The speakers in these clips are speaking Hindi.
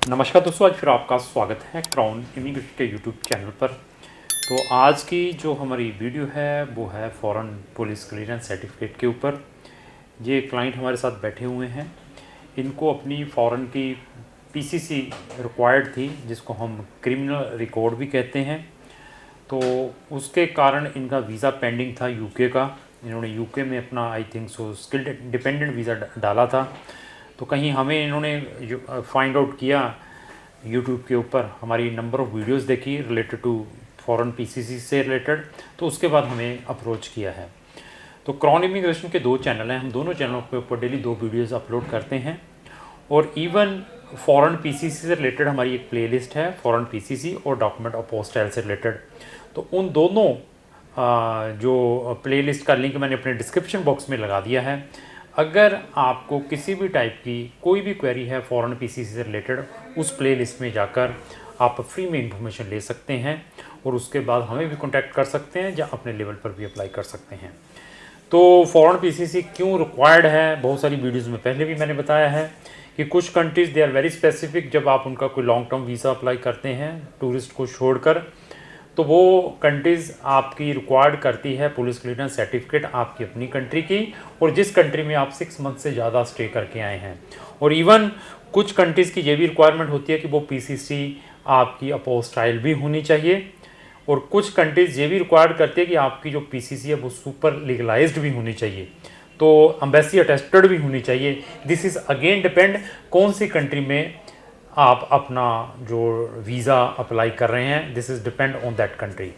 नमस्कार दोस्तों, आज फिर आपका स्वागत है क्राउन इमिग्रेशन के यूट्यूब चैनल पर। तो आज की जो हमारी वीडियो है वो है फ़ॉरेन पुलिस क्लियरेंस सर्टिफिकेट के ऊपर। ये क्लाइंट हमारे साथ बैठे हुए हैं, इनको अपनी फ़ॉरेन की पीसीसी रिक्वायर्ड थी, जिसको हम क्रिमिनल रिकॉर्ड भी कहते हैं। तो उसके कारण इनका वीज़ा पेंडिंग था यूके का। इन्होंने यूके में अपना I think so skilled dependent visa डाला था। तो कहीं हमें इन्होंने फाइंड आउट किया यूट्यूब के ऊपर, हमारी नंबर ऑफ़ वीडियोस देखी रिलेटेड टू फॉरेन पीसीसी से रिलेटेड, तो उसके बाद हमें अप्रोच किया है। तो क्राउन इमिग्रेशन के 2 चैनल हैं, हम दोनों चैनलों के ऊपर डेली 2 वीडियोस अपलोड करते हैं। और इवन फॉरेन पीसीसी से रिलेटेड हमारी एक प्लेलिस्ट है, फॉरेन पीसीसी और डॉक्यूमेंट अपोस्टाइल से रिलेटेड। तो उन दोनों जो प्लेलिस्ट का लिंक मैंने अपने डिस्क्रिप्शन बॉक्स में लगा दिया है। अगर आपको किसी भी टाइप की कोई भी क्वेरी है फॉरेन पीसीसी से रिलेटेड, उस प्लेलिस्ट में जाकर आप फ्री में इंफॉर्मेशन ले सकते हैं और उसके बाद हमें भी कांटेक्ट कर सकते हैं या अपने लेवल पर भी अप्लाई कर सकते हैं। तो फॉरेन पीसीसी क्यों रिक्वायर्ड है, बहुत सारी वीडियोज़ में पहले भी मैंने बताया है कि कुछ countries they are very specific. जब आप उनका कोई लॉन्ग टर्म वीज़ा अप्लाई करते हैं टूरिस्ट को छोड़कर, तो वो कंट्रीज़ आपकी रिक्वायर्ड करती है पुलिस क्लियरेंस सर्टिफिकेट आपकी अपनी कंट्री की, और जिस कंट्री में आप 6 मंथ से ज़्यादा स्टे करके आए हैं। और इवन कुछ कंट्रीज़ की ये भी रिक्वायरमेंट होती है कि वो पीसीसी आपकी अपोस्टाइल भी होनी चाहिए, और कुछ कंट्रीज़ ये भी रिक्वायर्ड करती है कि आपकी जो पीसीसी है वो सुपर लीगलाइज्ड भी होनी चाहिए, तो एम्बेसी अटेस्टेड भी होनी चाहिए। दिस इज़ अगेन डिपेंड कौन सी कंट्री में आप अपना जो वीज़ा अप्लाई कर रहे हैं, this is depend on that country.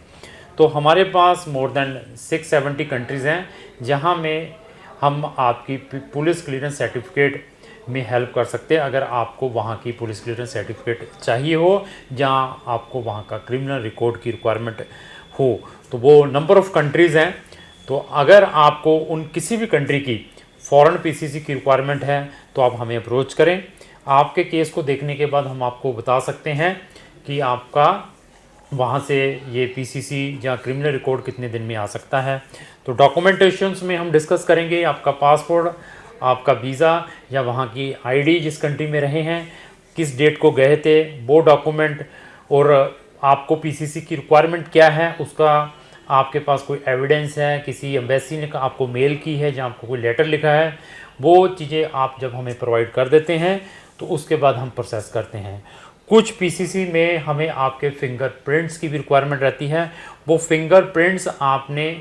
तो हमारे पास मोर देन 670 कंट्रीज़ हैं जहां में हम आपकी पुलिस क्लियरेंस सर्टिफिकेट में हेल्प कर सकते हैं। अगर आपको वहां की पुलिस क्लियरेंस सर्टिफिकेट चाहिए हो, जहां आपको वहां का क्रिमिनल रिकॉर्ड की रिक्वायरमेंट हो, तो वो नंबर ऑफ़ कंट्रीज़ हैं। तो अगर आपको उन किसी भी कंट्री की फ़ॉरेन पीसीसी की रिक्वायरमेंट है तो आप हमें अप्रोच करें। आपके केस को देखने के बाद हम आपको बता सकते हैं कि आपका वहाँ से ये पीसीसी या क्रिमिनल रिकॉर्ड कितने दिन में आ सकता है। तो डॉक्यूमेंटेशंस में हम डिस्कस करेंगे आपका पासपोर्ट, आपका वीज़ा या वहाँ की आईडी जिस कंट्री में रहे हैं, किस डेट को गए थे वो डॉक्यूमेंट, और आपको पीसीसी की रिक्वायरमेंट क्या है उसका आपके पास कोई एविडेंस है, किसी एम्बेसी ने आपको मेल की है जहाँ आपको कोई लेटर लिखा है, वो चीज़ें आप जब हमें प्रोवाइड कर देते हैं तो उसके बाद हम प्रोसेस करते हैं। कुछ पीसीसी में हमें आपके फिंगरप्रिंट्स की भी रिक्वायरमेंट रहती है। वो फिंगरप्रिंट्स आपने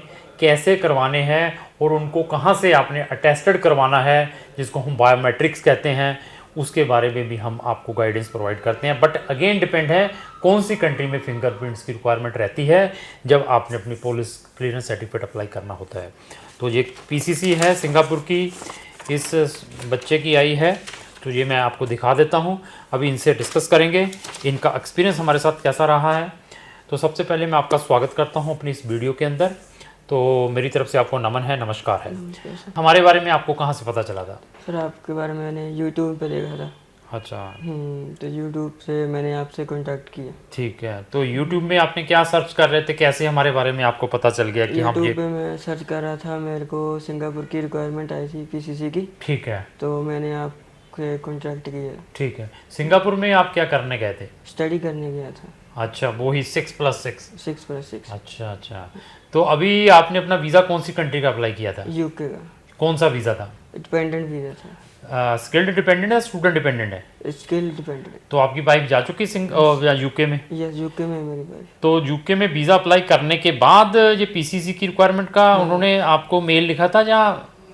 कैसे करवाने हैं और उनको कहाँ से आपने अटेस्टेड करवाना है, जिसको हम बायोमेट्रिक्स कहते हैं, उसके बारे में भी हम आपको गाइडेंस प्रोवाइड करते हैं। बट अगेन डिपेंड है कौन सी कंट्री में फिंगरप्रिंट्स की रिक्वायरमेंट रहती है जब आपने अपनी पुलिस क्लियरेंस सर्टिफिकेट अप्लाई करना होता है। तो ये पीसीसी है सिंगापुर की, इस बच्चे की आई है, तो ये मैं आपको दिखा देता हूँ। अभी इनसे डिस्कस करेंगे इनका एक्सपीरियंस हमारे साथ कैसा रहा है। तो सबसे पहले मैं आपका स्वागत करता हूँ अपनी इस वीडियो के अंदर। तो मेरी तरफ से आपको नमन है, नमस्कार है। हमारे बारे में आपको कहाँ से पता चला था? सर आपके बारे में मैंने यूट्यूब पे देखा था। अच्छा, तो यूट्यूब से मैंने आपसे कांटेक्ट किया। ठीक है। तो यूट्यूब में आपने क्या सर्च कर रहे थे, कैसे हमारे बारे में आपको पता चल गया कि हम यूट्यूब ये? पे मैं सर्च कर रहा था, मेरे को सिंगापुर की रिक्वायरमेंट आई थी पीसीसी की, ठीक है, तो मैंने आपके कांटेक्ट किया। ठीक है। सिंगापुर में आप क्या करने गए थे? स्टडी करने गया था। अच्छा, वो ही 6+6। 6+6। अच्छा अच्छा। तो अभी आपने अपना वीज़ा कौन सी कंट्री का अप्लाई किया था? यूके का। कौन सा वीज़ा था? डिपेंडेंट वीज़ा था। स्किल्ड डिपेंडेंट है, स्टूडेंट डिपेंडेंट है? Skill dependent. तो आपकी वाइफ जा चुकी यूके में? यस, यूके में मेरी वाइफ। तो यूके में वीज़ा अप्लाई करने के बाद ये पीसीसी की रिक्वायरमेंट का उन्होंने आपको मेल लिखा था या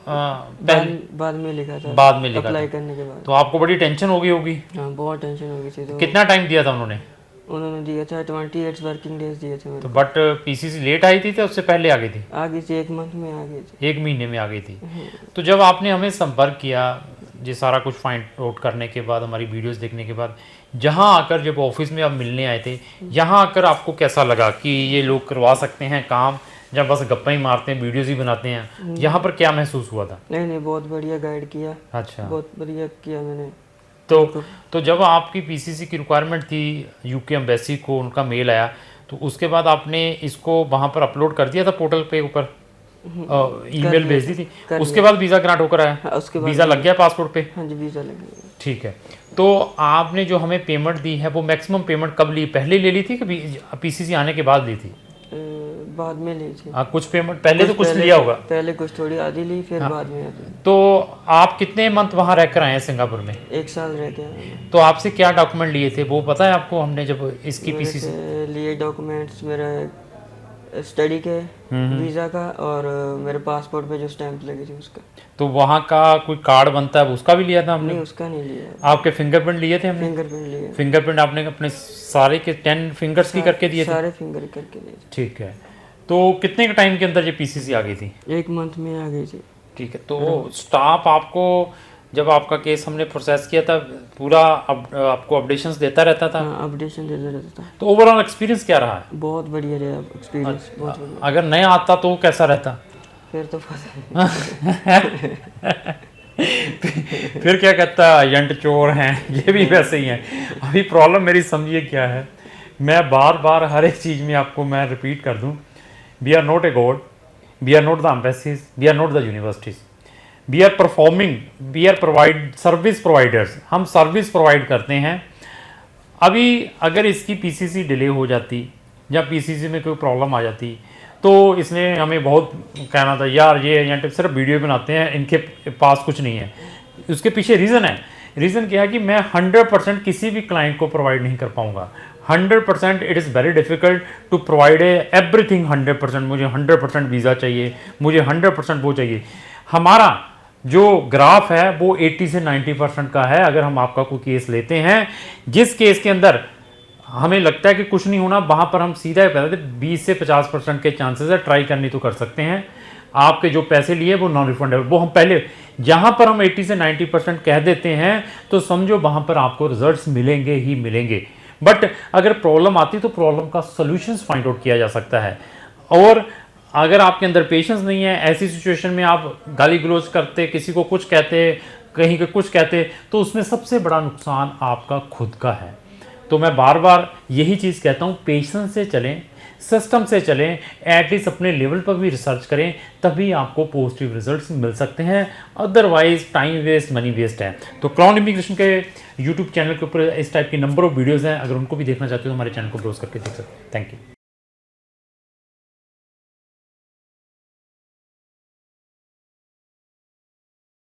बाद में लिखा था? बाद में लिखा अप्लाई था। करने के बाद। तो आपको बड़ी टेंशन हो गई होगी? हाँ, बहुत टेंशन हो गई थी। तो कितना टाइम दिया था उन्होंने? उन्होंने दिया था 28 वर्किंग डेज दिए थे मेरे तो को। बट पीसीसी लेट आई थी तो उससे पहले आ गई थी? आ गई थी, 1 मंथ में आ गई थी। 1 महीने में आ गई थी। तो जब आपने हमें संपर्क किया, ये सारा कुछ फाइंड आउट करने के बाद, हमारी वीडियोस देखने के बाद, जहाँ आकर जब ऑफिस में आप मिलने आए थे, यहाँ आकर आपको कैसा लगा कि ये लोग करवा सकते हैं काम, जब बस गप्पा ही मारते हैं, वीडियोस ही बनाते हैं? यहाँ पर क्या महसूस हुआ था? नहीं नहीं, बहुत बढ़िया गाइड किया। अच्छा, बहुत बढ़िया किया मैंने। तो जब आपकी पीसीसी की रिक्वायरमेंट थी, यूके एम्बेसी को उनका मेल आया, तो उसके बाद आपने इसको वहाँ पर अपलोड कर दिया था पोर्टल पे ऊपर? ईमेल भेज दी थी, कर उसके बाद वीज़ा ग्रांट होकर आया? हाँ, उसके बाद वीज़ा लग गया पासपोर्ट पे? हाँ जी, वीज़ा लग गया। ठीक है। तो आपने जो हमें पेमेंट दी है वो मैक्सिमम पेमेंट कब ली, पहले ले ली थी कि पीसीसी आने के बाद ली थी? बाद में ली थी। कुछ पेमेंट पहले तो कुछ लिया होगा। पहले कुछ थोड़ी आधी ली, फिर बाद में आधी। तो आप कितने मंथ वहाँ रहकर आए हैं सिंगापुर में? 1 साल रह गया मैं। तो आपसे क्या डॉक्यूमेंट लिए थे वो पता है आपको? हमने जब इसकी मेरे पीसीसी से लिए डॉक्यूमेंट्स मेरा स्टडी के, वीज़ा का, और मेरे पासपोर्ट पे जो स्टैंप लगी थी उसका। तो वहाँ का कोई कार्ड बनता है उसका भी लिया था हमने? नहीं, उसका नहीं लिया। आपके फिंगरप्रिंट लिए थे हमने? फिंगरप्रिंट लिए। फिंगरप्रिंट आपने अपने सारे के 10 फिंगर्स की करके दिए थे? सारे फिंगर करके लिए थे। ठीक है। तो कितने के टाइम के अंदर ये पीसीसी आ गई थी? 1 मंथ में आ गई थी। ठीक है। तो स्टाफ आपको जब आपका केस हमने प्रोसेस किया था पूरा आपको अपडेशंस देता रहता था? हाँ, अपडेशन देता रहता था। तो ओवरऑल एक्सपीरियंस क्या रहा है? बहुत बढ़िया रहा एक्सपीरियंस, बहुत बढ़िया। अगर नहीं आता तो कैसा रहता? फिर तो फिर क्या कहता, एजेंट चोर हैं, ये भी वैसे ही हैं। अभी प्रॉब्लम मेरी समझिए क्या है, मैं बार बार हर एक चीज़ में आपको मैं रिपीट कर दूं, we are not a god, we are not the embassies, we are not the universities, we are performing, we are provide service providers, हम सर्विस प्रोवाइड करते हैं। अभी अगर इसकी पीसीसी डिले हो जाती या पीसीसी में कोई प्रॉब्लम आ जाती तो इसने हमें बहुत कहना था यार ये एजेंट सिर्फ वीडियो बनाते हैं, इनके पास कुछ नहीं है। उसके पीछे रीज़न है। रीज़न क्या है कि मैं 100% किसी भी क्लाइंट को प्रोवाइड नहीं कर पाऊंगा। 100% it is very difficult to provide everything 100%। मुझे 100% वीज़ा चाहिए, मुझे 100% वो चाहिए। हमारा जो ग्राफ है वो 80 से 90% का है। अगर हम आपका कोई केस लेते हैं जिस केस के अंदर हमें लगता है कि कुछ नहीं होना, वहाँ पर हम सीधा ही कहते हैं 20 से 50% के चांसेस है, ट्राई करनी तो कर सकते हैं। आपके जो पैसे लिए वो नॉन रिफंडेबल, वो हम पहले जहाँ पर हम 80 से 90% कह देते हैं तो समझो वहाँ पर आपको रिजल्ट्स मिलेंगे ही मिलेंगे। बट अगर प्रॉब्लम आती तो प्रॉब्लम का सोल्यूशंस फाइंड आउट किया जा सकता है। और अगर आपके अंदर पेशेंस नहीं है, ऐसी सिचुएशन में आप गाली गलौज करते, किसी को कुछ कहते, कहीं के कुछ कहते, तो उसमें सबसे बड़ा नुकसान आपका खुद का है। तो मैं बार बार यही चीज़ कहता हूँ, पेशेंस से चलें, सिस्टम से चलें, एटलीस्ट अपने लेवल पर भी रिसर्च करें, तभी आपको पॉजिटिव रिजल्ट्स मिल सकते हैं। Otherwise time waste, money waste है। तो क्राउन इमिग्रेशन के यूट्यूब चैनल के ऊपर इस टाइप की नंबर ऑफ वीडियोज़ हैं, अगर उनको भी देखना चाहते हो तो हमारे चैनल को ब्राउज करके देख सकते हैं। Thank you.